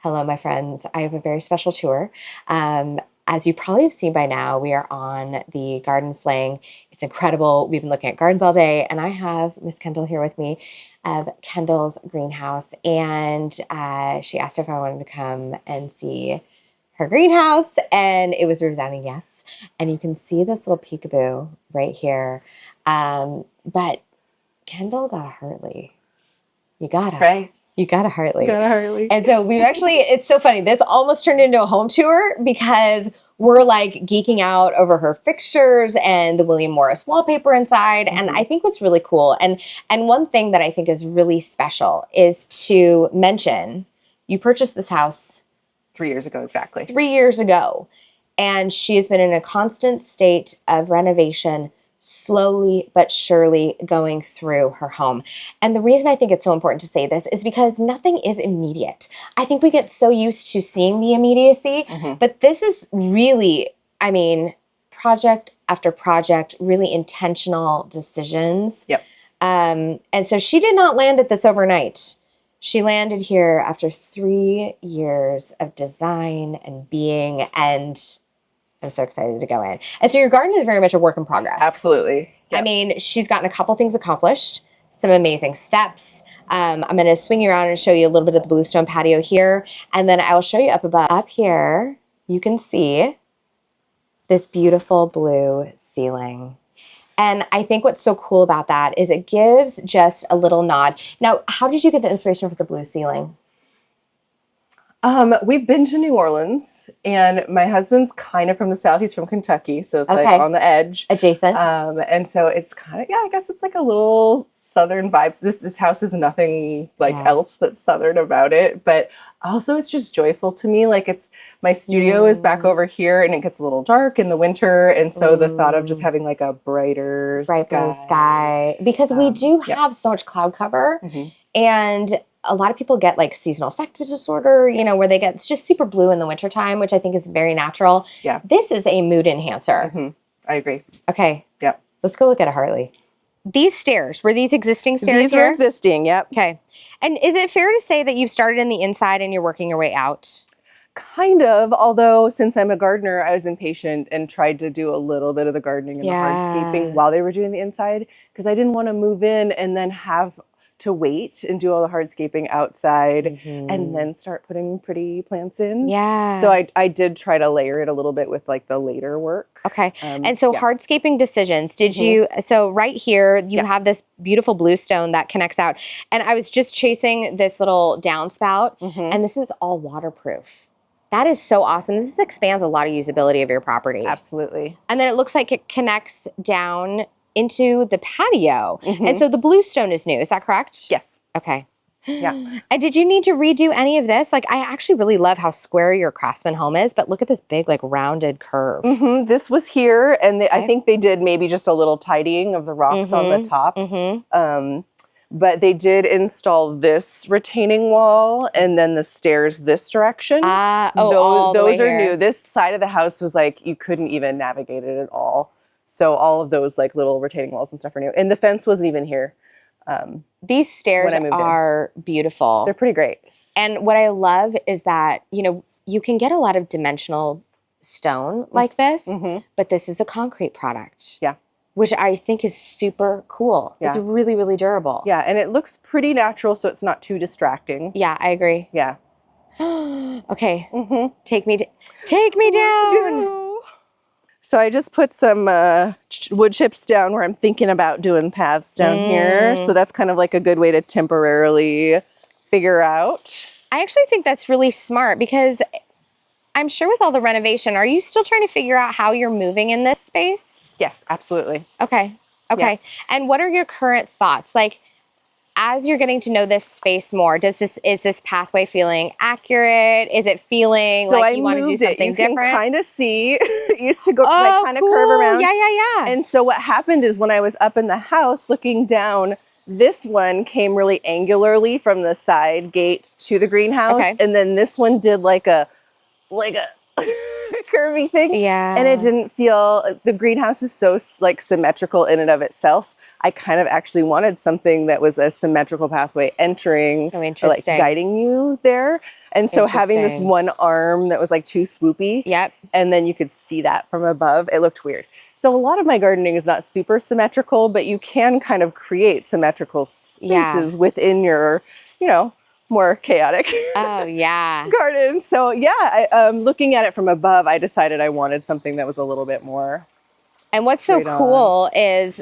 Hello, my friends. I have a very special tour. As you probably have seen by now, we are on the garden fling. It's incredible. We've been looking at gardens all day, and I have Miss Kendall here with me of Kendall's greenhouse. And she asked if I wanted to come and see her greenhouse, and it was a resounding yes. And you can see this little peekaboo right here. But Kendall got a Hartley. You got That's right. You got a Hartley. Got a Hartley. And so we've actually, it's so funny. This almost turned into a home tour because we're like geeking out over her fixtures and the William Morris wallpaper inside. And I think what's really cool, and one thing that I think is really special is to mention, you purchased this house 3 years ago, exactly. 3 years ago. And she has been in a constant state of renovation, slowly but surely going through her home. And the reason I think it's so important to say this is because nothing is immediate. I think we get so used to seeing the immediacy, but this is really, I mean, project after project, really intentional decisions. Yep. And so she did not land at this overnight. She landed here after 3 years of design and being, and I'm so excited to go in. And so your garden is very much a work in progress. Absolutely. Yep. I mean, she's gotten a couple things accomplished, some amazing steps. I'm going to swing you around and show you a little bit of the bluestone patio here. And then I will show you up above. Up here, you can see this beautiful blue ceiling. And I think what's so cool about that is it gives just a little nod. Now, how did you get the inspiration for the blue ceiling? We've been to New Orleans, and my husband's kind of from the South. He's from Kentucky, so it's like on the edge. Adjacent. And so it's kind of, I guess it's like a little Southern vibes. This house is nothing like else that's Southern about it, but also it's just joyful to me. Like my studio is back over here, and it gets a little dark in the winter, and so the thought of just having like a bright blue sky, because we do have so much cloud cover, and a lot of people get like seasonal affective disorder, you know, where they get, it's just super blue in the wintertime, which I think is very natural. Yeah. This is a mood enhancer. I agree. Okay. Yep. Let's go look at a Hartley. These stairs, were these existing stairs These here? are existing, yep. Okay. And is it fair to say that you've started in the inside and you're working your way out? Kind of, although since I'm a gardener, I was impatient and tried to do a little bit of the gardening and the hardscaping while they were doing the inside, because I didn't want to move in and then have to wait and do all the hardscaping outside and then start putting pretty plants in. Yeah. So I did try to layer it a little bit with like the later work. Okay. And so hardscaping decisions, did you, so right here, you have this beautiful bluestone that connects out. And I was just chasing this little downspout, and this is all waterproof. That is so awesome. This expands a lot of usability of your property. Absolutely. And then it looks like it connects down into the patio. And so the bluestone is new. Is that correct? Yes. Okay. Yeah. And did you need to redo any of this? Like, I actually really love how square your craftsman home is, but look at this big, like, rounded curve. This was here, and I think they did maybe just a little tidying of the rocks on the top. But they did install this retaining wall and then the stairs this direction. Those are new. This side of the house was like, you couldn't even navigate it at all. So all of those like little retaining walls and stuff are new. And the fence wasn't even here. These stairs are beautiful. They're pretty great. And what I love is that, you know, you can get a lot of dimensional stone like this, but this is a concrete product. Yeah. Which I think is super cool. Yeah. It's really, really durable. Yeah, and it looks pretty natural, so it's not too distracting. Yeah, I agree. Yeah. Okay. Take me down. So I just put some wood chips down where I'm thinking about doing paths down here. So that's kind of like a good way to temporarily figure out. I actually think that's really smart, because I'm sure with all the renovation, are you still trying to figure out how you're moving in this space? Yes, absolutely. Okay. Okay. Yeah. And what are your current thoughts? Like, as you're getting to know this space more, is this pathway feeling accurate? Is it feeling like you want to do something different? You can kind of see. It used to go like kind of curve around. Yeah. And so what happened is when I was up in the house looking down, this one came really angularly from the side gate to the greenhouse. And then this one did like a curvy thing. Yeah. And it didn't feel, the greenhouse is so like symmetrical in and of itself. I kind of actually wanted something that was a symmetrical pathway entering Oh, or like interesting. guiding you there. And so having this one arm that was like too swoopy, Yep. and then you could see that from above, it looked weird. So a lot of my gardening is not super symmetrical, but you can kind of create symmetrical spaces within your, you know, more chaotic Oh, yeah. garden. So yeah, looking at it from above, I decided I wanted something that was a little bit more. And what's so cool is,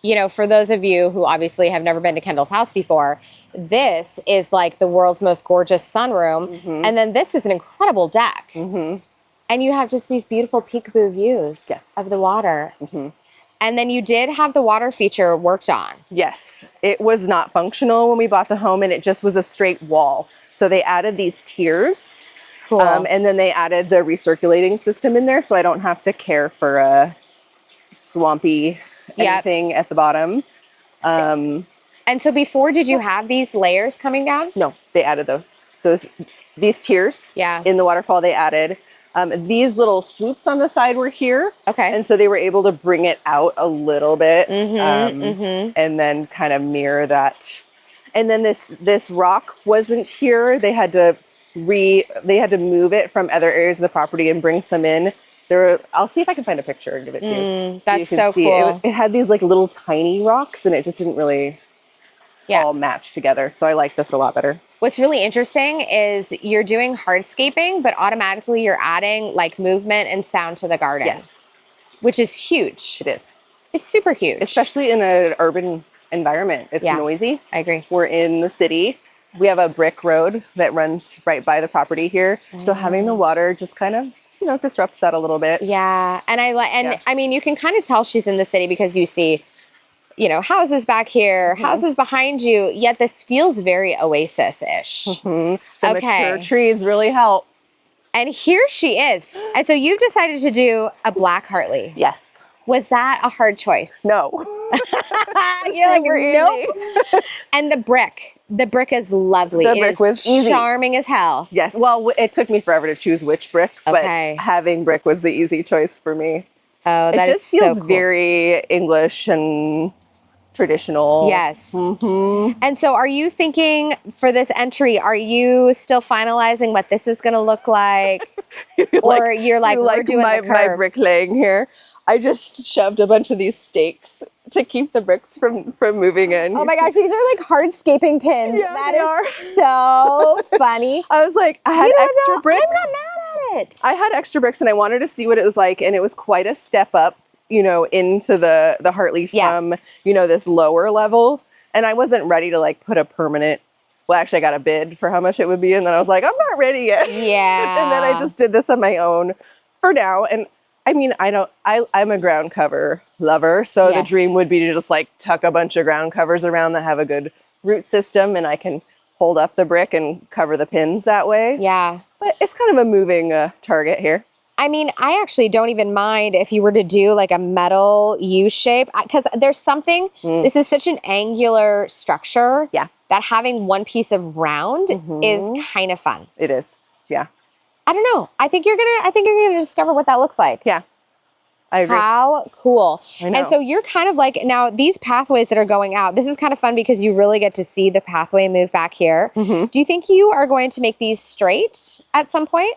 you know, for those of you who obviously have never been to Kendall's house before, this is like the world's most gorgeous sunroom. And then this is an incredible deck. And you have just these beautiful peekaboo views of the water. And then you did have the water feature worked on. Yes, it was not functional when we bought the home, and it just was a straight wall. So they added these tiers. Cool. And then they added the recirculating system in there, so I don't have to care for a swampy anything at the bottom. And so before, did you have these layers coming down? No, they added these tiers in the waterfall. They added these little swoops on the side were here. Okay. And so they were able to bring it out a little bit and then kind of mirror that. And then this rock wasn't here. They had to move it from other areas of the property and bring some in. I'll see if I can find a picture and give it to you. That's so cool. It had these like little tiny rocks, and it just didn't really all match together. So I like this a lot better. What's really interesting is you're doing hardscaping, but automatically you're adding like movement and sound to the garden. Yes. Which is huge. It is. It's super huge. Especially in an urban environment. It's noisy. I agree. We're in the city. We have a brick road that runs right by the property here. So having the water just kind of, you know, disrupts that a little bit. Yeah. And I mean, you can kind of tell she's in the city because you see, you know, houses back here, houses behind you, yet this feels very oasis-ish. The mature trees really help. And here she is. And so you've decided to do a black Hartley. Yes. Was that a hard choice? No. You're like, nope. And the brick is lovely. The brick was easy. Charming as hell. Yes. Well, it took me forever to choose which brick, but having brick was the easy choice for me. Oh, that is so cool. It just feels very English and traditional. Yes. And so are you thinking for this entry, are you still finalizing what this is going to look like? Or you're like, we're doing the curve. My bricklaying here. I just shoved a bunch of these stakes to keep the bricks from moving in. Oh my gosh, these are like hardscaping pins. Yeah, that is so funny. I was like, I had extra bricks. I'm not mad at it. I had extra bricks and I wanted to see what it was like, and it was quite a step up, you know, into the Hartley from, you know, this lower level. And I wasn't ready to like put a permanent, well, actually I got a bid for how much it would be. And then I was like, I'm not ready yet. Yeah. And then I just did this on my own for now. And I mean, I'm a ground cover lover. So the dream would be to just like tuck a bunch of ground covers around that have a good root system, and I can hold up the brick and cover the pins that way. Yeah. But it's kind of a moving target here. I mean, I actually don't even mind if you were to do like a metal U shape, because there's something, this is such an angular structure that having one piece of round is kind of fun. It is. Yeah. I don't know. I think you're gonna discover what that looks like. Yeah. I agree. How cool. I know. And so you're kind of like, now these pathways that are going out, this is kind of fun because you really get to see the pathway move back here. Do you think you are going to make these straight at some point?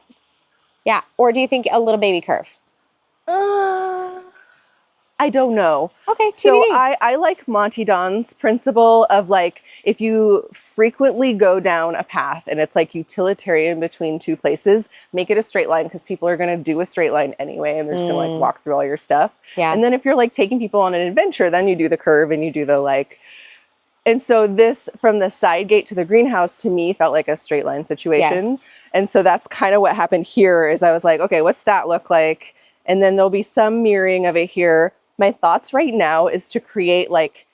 Yeah. Or do you think a little baby curve? I don't know. Okay, so TBD. I like Monty Don's principle of like, if you frequently go down a path and it's like utilitarian between two places, make it a straight line, because people are going to do a straight line anyway, and they're just going to like walk through all your stuff. Yeah. And then if you're like taking people on an adventure, then you do the curve and you do the like. And so this, from the side gate to the greenhouse, to me felt like a straight line situation. Yes. And so that's kind of what happened here, is I was like, okay, what's that look like? And then there'll be some mirroring of it here. My thoughts right now is to create like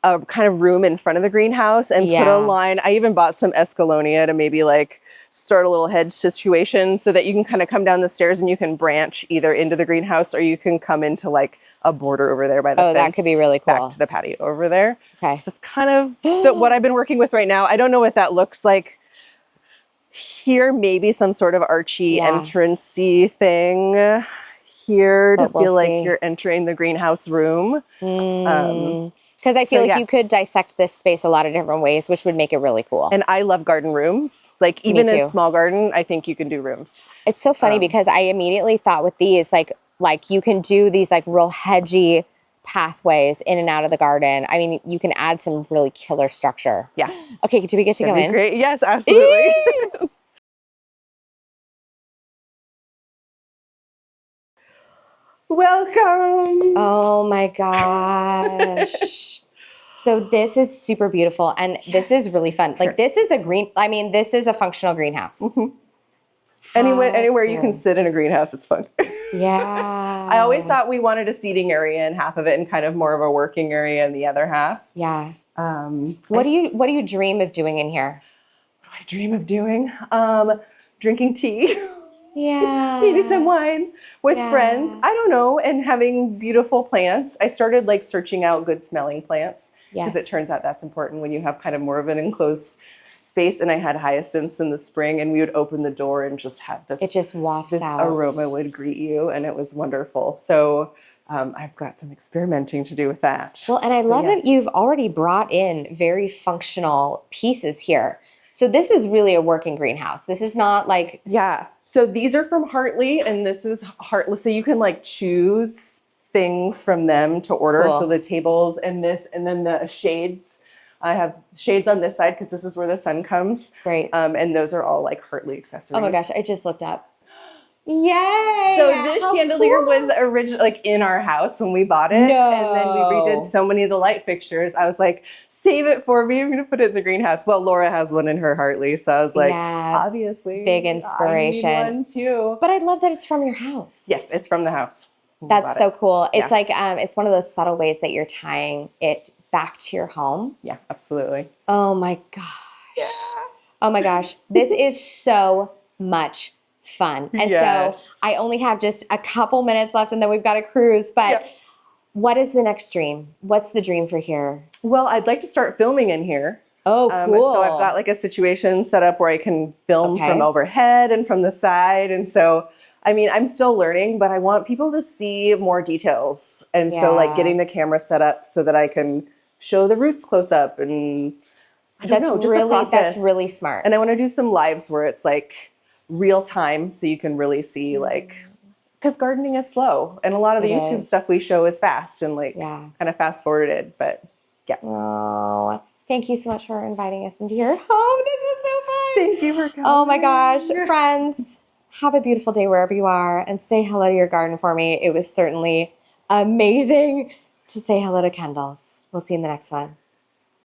a kind of room in front of the greenhouse and put a line. I even bought some Escalonia to maybe like start a little hedge situation so that you can kind of come down the stairs and you can branch either into the greenhouse, or you can come into like a border over there by the fence. That could be really cool. Back to the patio over there. Okay. So that's kind of what I've been working with right now. I don't know what that looks like Here, maybe some sort of archy Yeah. entrancey thing. Here to But we'll feel like see. you're entering the greenhouse room. Because I feel so like yeah. you could dissect this space a lot of different ways, which would make it really cool. And I love garden rooms. Like Me even in too. small garden, I think you can do rooms. It's so funny because I immediately thought with these, like you can do these like real hedgy pathways in and out of the garden. I mean, you can add some really killer structure. Yeah. Okay, do we get to go in? Great. Yes, absolutely. Welcome. Oh my gosh. So this is super beautiful and this is really fun. Like this is this is a functional greenhouse. Anywhere you can cool. sit in a greenhouse, it's fun. Yeah. I always thought we wanted a seating area in half of it and kind of more of a working area in the other half. Yeah. What do you dream of doing in here? What do I dream of doing? Drinking tea. Yeah. Maybe some wine with friends. I don't know. And having beautiful plants. I started like searching out good smelling plants because it turns out that's important when you have kind of more of an enclosed space. And I had hyacinths in the spring and we would open the door and just have this. It just wafts this out. aroma would greet you and it was wonderful. So I've got some experimenting to do with that. Well, and I love that you've already brought in very functional pieces here. So this is really a working greenhouse. This is not like... Yeah. So these are from Hartley and this is Hartley. So you can like choose things from them to order. Cool. So the tables and this, and then the shades. I have shades on this side because this is where the sun comes. Great. And those are all like Hartley accessories. Oh my gosh, I just looked up. Yay! So this chandelier was originally like in our house when we bought it. No. And then we redid so many of the light fixtures. I was like, save it for me. I'm going to put it in the greenhouse. Well, Laura has one in her Hartley. So I was like, obviously. Big inspiration. I need one too. But I love that it's from your house. Yes, it's from the house. That's so cool. It's like, it's one of those subtle ways that you're tying it back to your home. Yeah, absolutely. Oh my gosh. Yeah. Oh my gosh. This is so much fun. And so I only have just a couple minutes left and then we've got a cruise, but what is the next dream? What's the dream for here? Well, I'd like to start filming in here. Oh, cool. So I've got like a situation set up where I can film from overhead and from the side. And so, I mean, I'm still learning, but I want people to see more details. And so like getting the camera set up so that I can show the roots close up and I don't know, just the process. That's really smart. And I want to do some lives where it's like real time so you can really see like, because gardening is slow and a lot of the YouTube stuff we show is fast and like kind of fast forwarded, but yeah. Oh, thank you so much for inviting us into your home. This was so fun. Thank you for coming. Oh my gosh, friends, have a beautiful day wherever you are and say hello to your garden for me. It was certainly amazing to say hello to Kendall's. We'll see you in the next one.